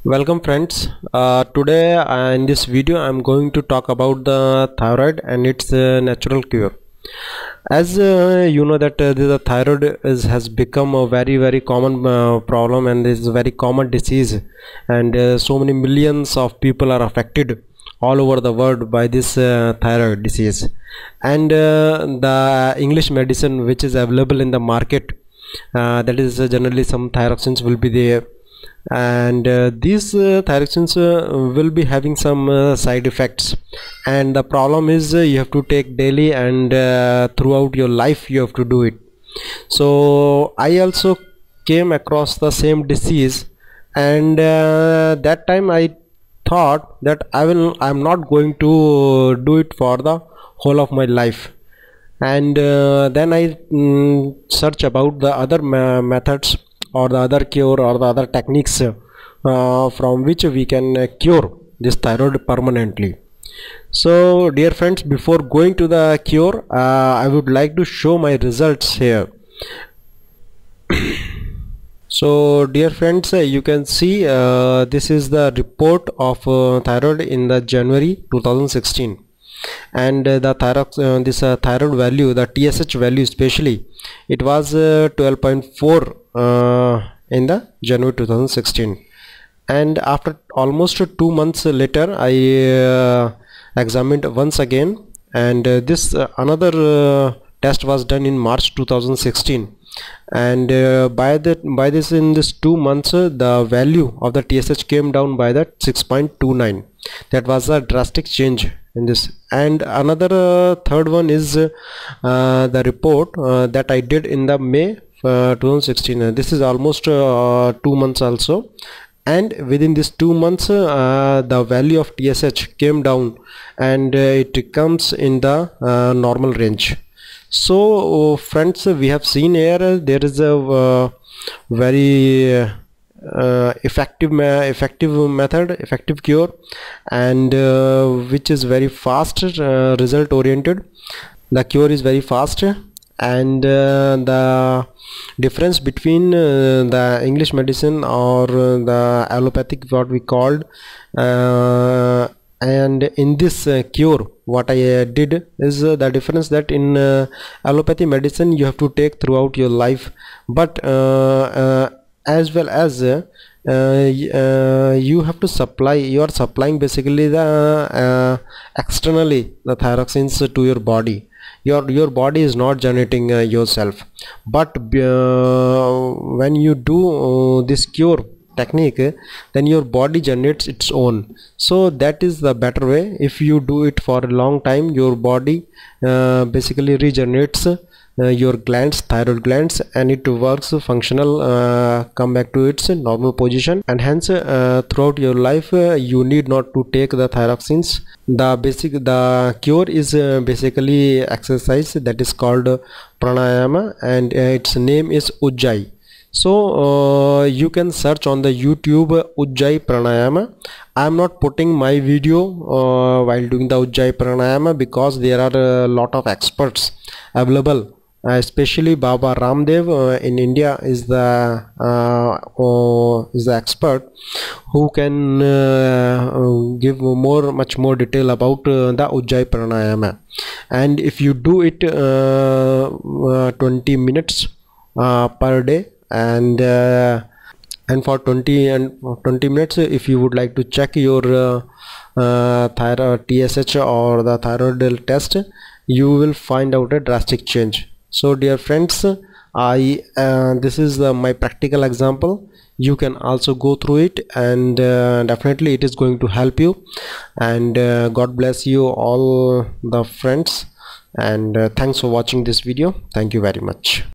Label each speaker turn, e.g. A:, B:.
A: Welcome friends. Today in this video I'm going to talk about the thyroid and its natural cure. As you know that the thyroid has become a very common problem, and is a very common disease, and so many millions of people are affected all over the world by this thyroid disease. And the English medicine which is available in the market, that is generally some thyroxines will be there, and these thyroxines will be having some side effects, and the problem is you have to take daily, and throughout your life you have to do it. So I also came across the same disease, and that time I thought that I'm not going to do it for the whole of my life. And then I search about the other methods, or the other cure, or the other techniques from which we can cure this thyroid permanently. So dear friends, before going to the cure, I would like to show my results here. So dear friends, you can see this is the report of thyroid in the January 2016, and the thyroid thyroid value, the TSH value especially, it was 12.4 in the January 2016. And after almost 2 months later, I examined once again, and this another test was done in March 2016, and by this in this 2 months the value of the TSH came down by the 6.29. that was a drastic change in this. And another third one is the report that I did in the May 2016. This is almost 2 months also, and within this 2 months the value of TSH came down, and it comes in the normal range. So friends, we have seen here there is a very effective method, effective cure, and which is very fast, result oriented. The cure is very fast, and the difference between the English medicine or the allopathic, what we called, and in this cure what I did is the difference that in allopathy medicine you have to take throughout your life, but as well as you have to supply, you are supplying basically the externally the thyroxines to your body. Your body is not generating yourself, but when you do this cure technique, then your body generates its own. So that is the better way. If you do it for a long time, your body basically regenerates your glands, thyroid glands, and it works functional, come back to its normal position, and hence throughout your life you need not to take the thyroxines. The cure is basically exercise that is called pranayama, and its name is Ujjayi. So you can search on the YouTube Ujjayi pranayama. I am not putting my video while doing the Ujjayi pranayama, because there are a lot of experts available, especially Baba Ramdev in India is the expert who can give much more detail about the Ujjayi pranayama. And if you do it 20 minutes per day, and for 20 minutes, if you would like to check your thyroid TSH or the thyroid test, you will find out a drastic change. So dear friends, this is my practical example. You can also go through it, and definitely it is going to help you. And God bless you all the friends, and thanks for watching this video. Thank you very much.